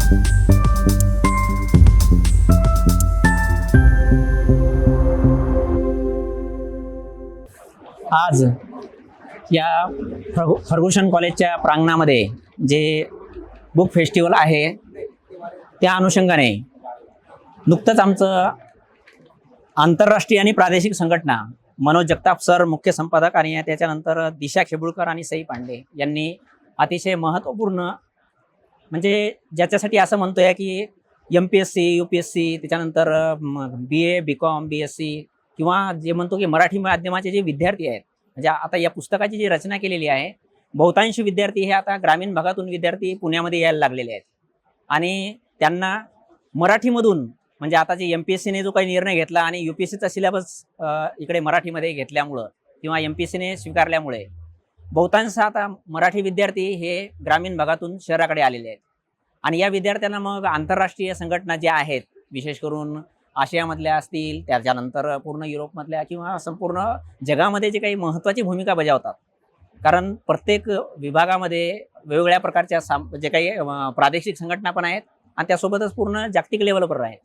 आज या फर्ग्युसन कॉलेजच्या प्रांगणामध्ये जे बुक फेस्टिवल आहे त्या अनुषंगाने नुकतंच आमचं आंतरराष्ट्रीय आणि प्रादेशिक संघटना मनोज जगताप सर मुख्य संपादक आणि त्याच्यानंतर दिशा खेबुळकर आणि सई पांडे यांनी अतिशय महत्त्वपूर्ण म्हणजे ज्याच्यासाठी असं म्हणतोय की MPSC UPSC त्याच्यानंतर BA BCom BSc किंवा जे म्हणतो की मराठी माध्यमाचे जे विद्यार्थी आहेत म्हणजे आता या पुस्तकाची जी रचना केलेली आहे बहुतांश विद्यार्थी हे आता ग्रामीण भागातून विद्यार्थी पुण्यामध्ये यायला लागलेले आहेत आणि त्यांना मराठीमधून म्हणजे आता जे MPSCने जो काही निर्णय घेतला आणि UPSCचा सिलेबस इकडे मराठीमध्ये घेतल्यामुळं किंवा MPSCने स्वीकारल्यामुळे बहुतांश आता मराठी विद्यार्थी हे ग्रामीण भागातून शहराकडे आलेले आहेत आणि या विद्यार्थ्यांना मग आंतरराष्ट्रीय संघटना ज्या आहेत विशेष करून आशियामधल्या असतील त्याच्यानंतर पूर्ण युरोपमधल्या किंवा संपूर्ण जगामध्ये जे काही महत्त्वाची भूमिका बजावतात कारण प्रत्येक विभागामध्ये वेगवेगळ्या प्रकारच्या जे काही प्रादेशिक संघटना पण आहेत आणि त्यासोबतच पूर्ण जागतिक लेवलवर आहेत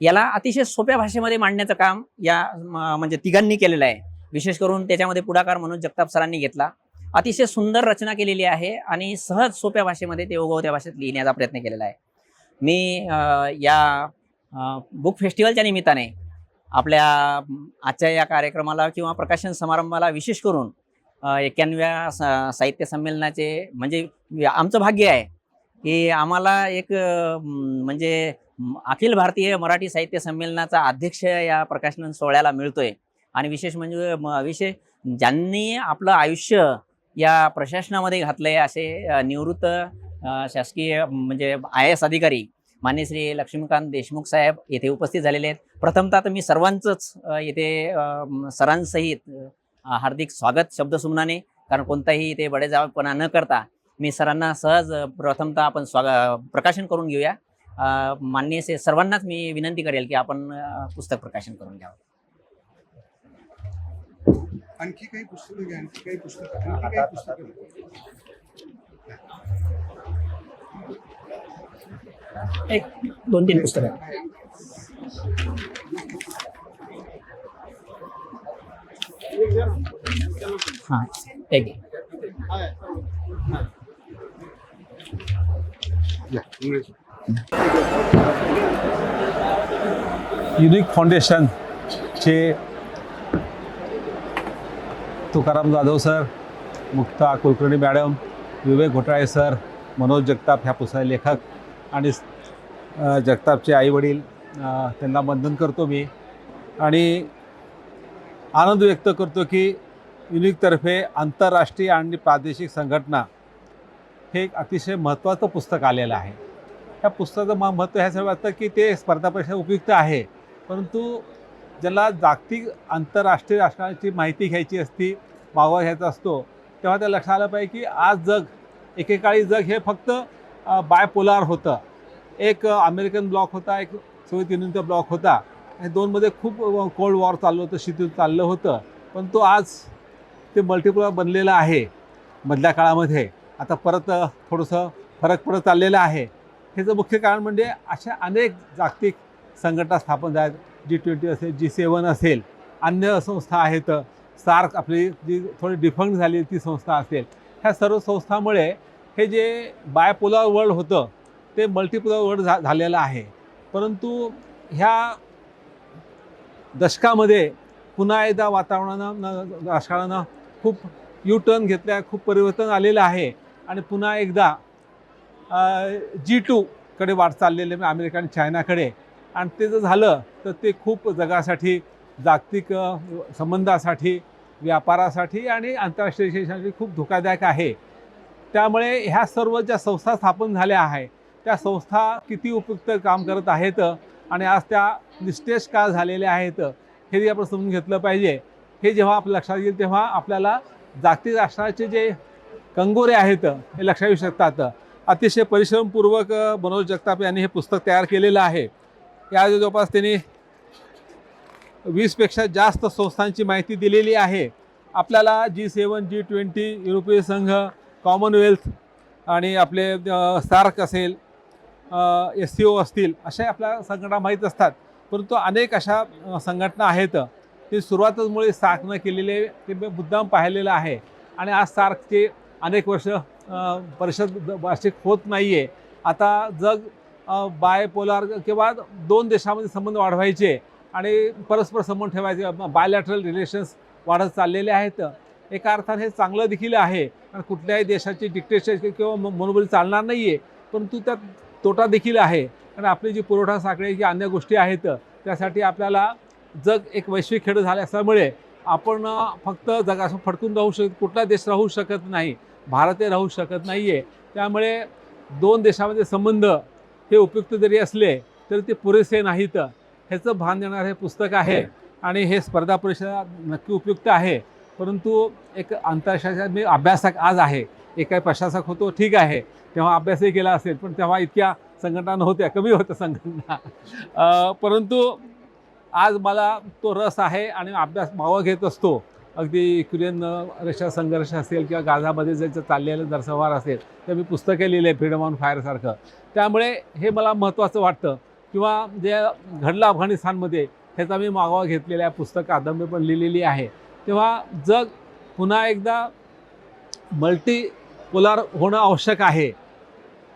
याला अतिशय सोप्या भाषेमध्ये मांडण्याचं काम या म्हणजे तिघांनी केलेलं आहे विशेष करून त्याच्यामध्ये पुढाकार मनोज जगताप सरांनी घेतला अतिशय सुंदर रचना केलेली आहे आणि सहज सोप्या भाषेमध्ये ते ओघवत्या भाषेत लिहिण्याचा प्रयत्न केलेला आहे मी या बुक फेस्टिवलच्या निमित्ताने आपल्या आजच्या या कार्यक्रमाला किंवा प्रकाशन समारंभाला विशेष करून 91व्या साहित्य संमेलनाचे म्हणजे आमचं भाग्य आहे की आम्हाला एक म्हणजे अखिल भारतीय मराठी साहित्य संमेलनाचा अध्यक्ष या प्रकाशन सोहळ्याला मिळतोय आणि विशेष म्हणजे ज्यांनी आपलं आयुष्य या प्रशासनामध्ये घातलंय असे निवृत्त शासकीय म्हणजे IAS अधिकारी मान्य श्री लक्ष्मीकांत देशमुख साहेब येथे उपस्थित झालेले आहेत प्रथमतः तर मी सर्वांचंच येथे सरांसहित हार्दिक स्वागत शब्दसुमनाने कारण कोणताही इथे बडेजावपणा न करता मी सरांना सहज प्रथमतः आपण प्रकाशन करून घेऊया माननीय सर्वांनाच मी विनंती करेल की आपण पुस्तक प्रकाशन करून घ्यावं आणखी काही पुस्तकं घ्या आणखी काही पुस्तकं एक 2-3 पुस्तकं हां एक युनिक फाउंडेशनचे तुकाराम जाधव सर मुक्ता कुलकर्णी मॅडम विवेक घोटाळे सर मनोज जगताप ह्या पुस्तकाचे लेखक आणि जगतापचे आईवडील त्यांना वंदन करतो मी आणि आनंद व्यक्त करतो की युनिकतर्फे आंतरराष्ट्रीय आणि प्रादेशिक संघटना हे एक अतिशय महत्त्वाचं पुस्तक आलेलं आहे ह्या पुस्तकाचं महत्त्व ह्यासाठी वाटतं की ते स्पर्धा परीक्षा उपयुक्त आहे परंतु ज्याला जागतिक आंतरराष्ट्रीय राष्ट्रांची माहिती घ्यायची असती मागोवा घ्यायचा असतो तेव्हा त्या लक्षात आलं पाहिजे की आज जग एकेकाळी जग हे फक्त बायपोलार होतं एक अमेरिकन ब्लॉक होता एक सोव्हिएत युनियनचा ब्लॉक होता आणि दोनमध्ये खूप कोल्ड वॉर चाललं होतं शीतयुद्ध चाललं होतं पण तो आज ते मल्टिपोलर बनलेलं आहे मधल्या काळामध्ये आता परत थोडंसं फरक पडत चाललेलं आहे ह्याचं मुख्य कारण म्हणजे अशा अनेक जागतिक संघटना स्थापन झाल्या G20 असेल G7 असेल अन्य संस्था आहेत सार्क आपली जी थोडी डिफंक्ट झाली ती संस्था असेल ह्या सर्व संस्थांमुळे हे जे बायपोलर वर्ल्ड होतं ते मल्टिपोलर वर्ल्ड झालेलं आहे परंतु ह्या दशकामध्ये पुन्हा एकदा वातावरणानं राजकारणानं खूप टर्न घेतल्या खूप परिवर्तन आलेलं आहे आणि पुन्हा एकदा G2 कडे वाट चाललेले अमेरिका आणि चायनाकडे आणि ते जर झालं तर ते खूप जगासाठी जागतिक संबंधासाठी व्यापारासाठी आणि आंतरराष्ट्रीय विषयासाठी खूप धोकादायक आहे त्यामुळे ह्या सर्व ज्या संस्था स्थापन झाल्या आहेत त्या संस्था किती उपयुक्त काम करत आहेत आणि आज त्या निस्तेज का झालेल्या आहेत हे आपण समजून घेतलं पाहिजे हे जेव्हा आपल्या लक्षात येईल तेव्हा आपल्याला जागतिक राष्ट्राचे जे कंगोरे आहेत हे लक्षात येऊ शकतात अतिशय परिश्रमपूर्वक मनोज जगताप यांनी हे पुस्तक तयार केलेलं आहे या जवळपास त्यांनी 20पेक्षा जास्त संस्थांची माहिती दिलेली आहे आपल्याला G7 G20 युरोपीय संघ कॉमनवेल्थ आणि आपले सार्क असेल SCO असतील अशा आपल्या संघटना माहीत असतात. परंतु अनेक अशा संघटना आहेत की सुरुवातच मुळे सार्क न केलेले ते मी मुद्दाम पाहिलेलं आहे. आणि आज सार्कचे अनेक वर्ष परिषद वार्षिक होत नाही आहे. आता जग बायपोलार किंवा दोन देशामध्ये संबंध वाढवायचे आणि परस्पर संबंध ठेवायचे, बायलॅटरल रिलेशन्स वाढत चाललेले आहेत. एका अर्थाने हे चांगलं देखील आहे, कारण कुठल्याही देशाची डिक्टेटरशिप किंवा मनोबली चालणार नाही आहे. परंतु त्यात तोटा देखील आहे, कारण आपली जी पुरवठा साखळी जी अन्य गोष्टी आहेत त्यासाठी आपल्याला जग एक वैश्विक खेळ झाले असल्यामुळे आपण फक्त जगासमोर फडकून राहू कुठला देश राहू शकत नाही, भारतही राहू शकत नाही आहे. त्यामुळे दोन देशामध्ये संबंध हे उपयुक्त जरी असले तरी ते पुरेसे नाहीत, ह्याचं भान देणारं हे पुस्तक आहे. आणि हे स्पर्धा परीक्षा नक्की उपयुक्त आहे. परंतु एक आंतरराष्ट्रीय मी अभ्यासक आज आहे, एक काही प्रशासक होतो ठीक आहे, तेव्हा अभ्यासही केला असेल, पण तेव्हा इतक्या संघटना नव्हत्या, कमी होत्या संघटना. परंतु आज मला तो रस आहे आणि अभ्यास मावा घेत असतो. अगदी युक्रेन रशिया संघर्ष असेल किंवा गाझामध्ये ज्याचं चाललेलं नरसंहार असेल, तर मी पुस्तके लिहिले फ्रीडम ऑन फायरसारखं. त्यामुळे हे मला महत्त्वाचं वाटतं. किंवा जे घडलं अफगाणिस्तानमध्ये ह्याचा मी मागोवा घेतलेला आहे, पुस्तक कादंबरी पण लिहिलेली आहे. तेव्हा जग पुन्हा एकदा मल्टीपोलार होणं आवश्यक आहे.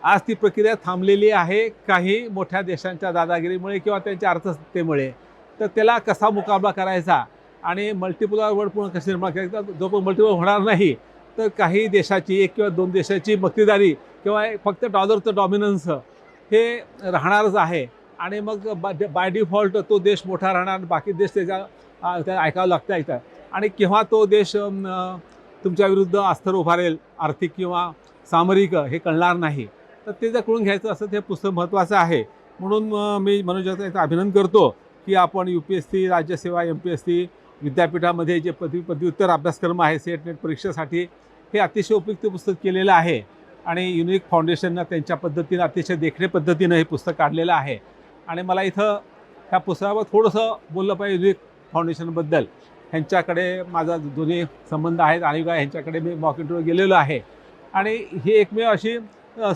आज ती प्रक्रिया थांबलेली आहे काही मोठ्या देशांच्या दादागिरीमुळे किंवा त्यांच्या अर्थसत्तेमुळे. तर त्याला कसा मुकाबला करायचा आणि मल्टीपोलार वर्ल्ड पुन्हा कशी निर्माण करायचा, जोपर्यंत मल्टीपोलर होणार नाही तर काही देशाची, एक किंवा दोन देशाची मक्तेदारी किंवा फक्त डॉलरचं डॉमिनन्स हे राहणारच आहे. आणि मग बाय डिफॉल्ट तो देश मोठा राहणार, बाकी देश त्याच्या ऐकावं लागतं ऐकतात. आणि केव्हा तो देश तुमच्या विरुद्ध अस्तर उभारेल आर्थिक किंवा सामरिक हे कळणार नाही. तर ते जर कळून घ्यायचं असं ते पुस्तक महत्त्वाचं आहे. म्हणून मी मनोज जगताप अभिनंदन करतो की आपण UPSC, राज्यसेवा, MPSC विद्यापीठामध्ये जे पदव्युत्तर अभ्यासक्रम आहे सेट नेट परीक्षेसाठी हे अतिशय उपयुक्त पुस्तक केलेलं आहे. आणि युनिक फाउंडेशननं त्यांच्या पद्धतीनं अतिशय देखणे पद्धतीनं हे पुस्तक काढलेलं आहे. आणि मला इथं ह्या पुस्तकावर थोडंसं बोललं पाहिजे युनिक फाउंडेशनबद्दल. ह्यांच्याकडे माझा दोन्ही संबंध आहेत आणि ह्यांच्याकडे मी मॉक इंटरव्ह्यू गेलेलो आहे. आणि ही एकमेव अशी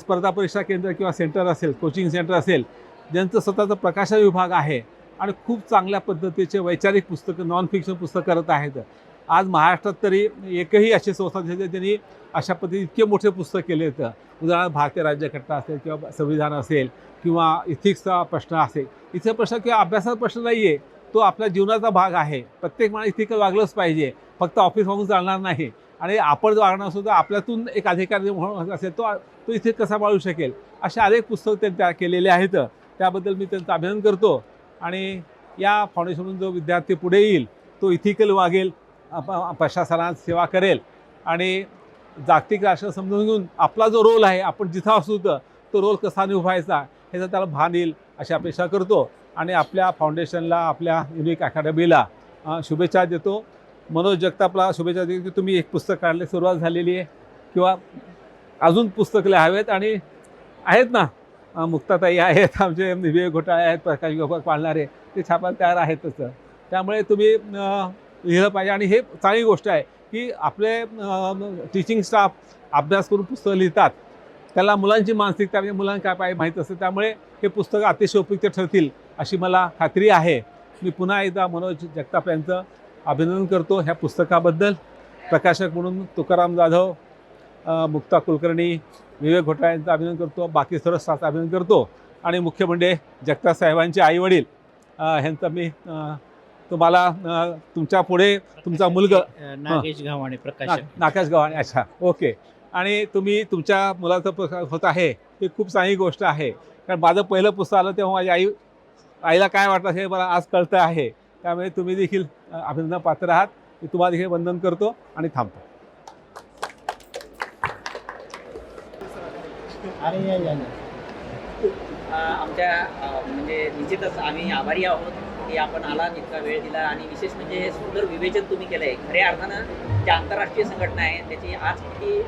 स्पर्धा परीक्षा केंद्र किंवा सेंटर असेल, कोचिंग सेंटर असेल, ज्यांचं स्वतःचं प्रकाशन विभाग आहे आणि खूप चांगल्या पद्धतीचे वैचारिक पुस्तकं, नॉन फिक्शन पुस्तक करत आहेत. आज महाराष्ट्रात तरी एकही अशी संस्था दिसते ज्यांनी अशा पद्धतीने इतके मोठे पुस्तक केले आहेत. उदाहरणार्थ भारतीय राज्यघटना असेल किंवा संविधान असेल किंवा इथिक्सचा प्रश्न असेल. इथे प्रश्न किंवा अभ्यासाचा प्रश्न नाही आहे, तो आपल्या जीवनाचा भाग आहे. प्रत्येक माणूस इथिकल वागलंच पाहिजे, फक्त ऑफिस वागून चालणार नाही. आणि आपण जो वागणार असतो तर आपल्यातून एक अधिकारी म्हणून असेल तो इथे कसा बाळू शकेल, असे अनेक पुस्तक त्यांनी तयार केलेले आहेत. त्याबद्दल मी त्यांचं अभिनंदन करतो. आणि या फाउंडेशनमधून जो विद्यार्थी पुढे येईल तो इथिकल वागेल, प्रशासनात सेवा करेल आणि जागतिक राष्ट्र समजून घेऊन आपला जो रोल आहे, आपण जिथं असू तर तो रोल कसा निभावायचा ह्याचा त्याला भान येईल अशी अपेक्षा करतो. आणि आपल्या फाउंडेशनला, आपल्या युनिक अकॅडमीला शुभेच्छा देतो. मनोज जगतापला शुभेच्छा देतो की तुम्ही एक पुस्तक काढले, सुरुवात झालेली आहे, किंवा अजून पुस्तकं लिहावेत. आणि आहेत ना, मुक्ताताई आहेत, आमचे विवेक घोटाळे आहेत, प्रकाश गोपाळ पाळणारे, ते छापायला तयार आहेतच. त्यामुळे तुम्ही लिहिलं पाहिजे. आणि हे चांगली गोष्ट आहे की आपले टीचिंग स्टाफ अभ्यास करून पुस्तकं लिहितात. त्याला मुलांची मानसिकता म्हणजे मुलांना काय पाहिजे माहीत असतं. त्यामुळे हे पुस्तकं अतिशय उपयुक्त ठरतील अशी मला खात्री आहे. मी पुन्हा एकदा मनोज जगताप यांचं अभिनंदन करतो ह्या पुस्तकाबद्दल. प्रकाशक म्हणून तुकाराम जाधव, मुक्ता कुलकर्णी, विवेक घोटाळे यांचं अभिनंदन करतो. बाकी सर्व स्टाफचं अभिनंदन करतो. आणि मुख्य म्हणजे जगताप साहेबांचे आईवडील ह्यांचं मी तुम्हाला तुमच्या पुढे तुमचा मुलगा नागेश गावाणे, प्रकाशक नागेश गावाणे. अच्छा, ओके. आणि तुम्ही तुमच्या मुलाचं होत आहे ही खूप चांगली गोष्ट आहे. कारण माझं पहिलं पुस्तक आलं तेव्हा माझ्या आईला काय वाटतं हे मला आज कळतं आहे. त्यामुळे तुम्ही देखील अभिनंदन पात्र आहात. मी तुम्हाला देखील वंदन करतो आणि थांबतो. आमच्या म्हणजे निश्चितच आम्ही आभारी आहोत की आपण आला, इतका वेळ दिला. आणि विशेष म्हणजे हे सुंदर विवेचन तुम्ही केलं आहे. खऱ्या अर्थानं ज्या आंतरराष्ट्रीय संघटना आहे त्याची आज किती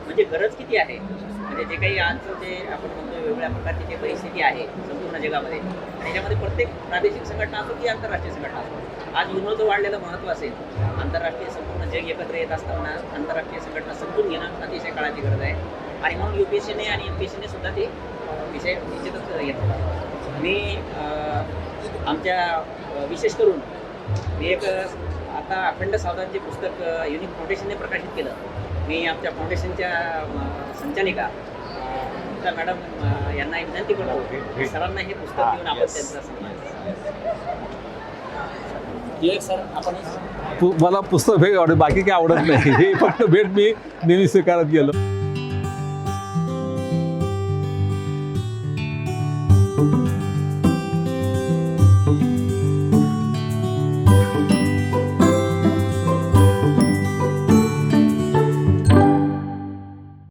म्हणजे गरज किती आहे. म्हणजे जे काही आजचं जे आपण म्हणतो वेगवेगळ्या प्रकारची जी परिस्थिती आहे संपूर्ण जगामध्ये, आणि त्याच्यामध्ये प्रत्येक प्रादेशिक संघटना असो की आंतरराष्ट्रीय संघटना असो, आज युनोचं वाढलेलं महत्त्व असेल. आंतरराष्ट्रीय संपूर्ण जग एकत्र येत असताना आंतरराष्ट्रीय संघटना समजून घेणं अतिशय काळाची गरज आहे. आणि म्हणून UPSCने आणि MPSCने सुद्धा ते विषय निश्चितच येतो. मी आमच्या विशेष करून मी एक आता अखंड सावधानचे पुस्तक युनिक फाउंडेशनने प्रकाशित केलं. मी आमच्या फाउंडेशनच्या संचालिका मुक्ता मॅडम यांना एक विनंती करतो की सरांना हे पुस्तक देऊन आपण त्यांचा सन्मान सर आपण मला पुस्तक भेट आवडत, बाकी काही आवडत नाही. हे फक्त भेट मी नेहमी स्वीकारत गेलो.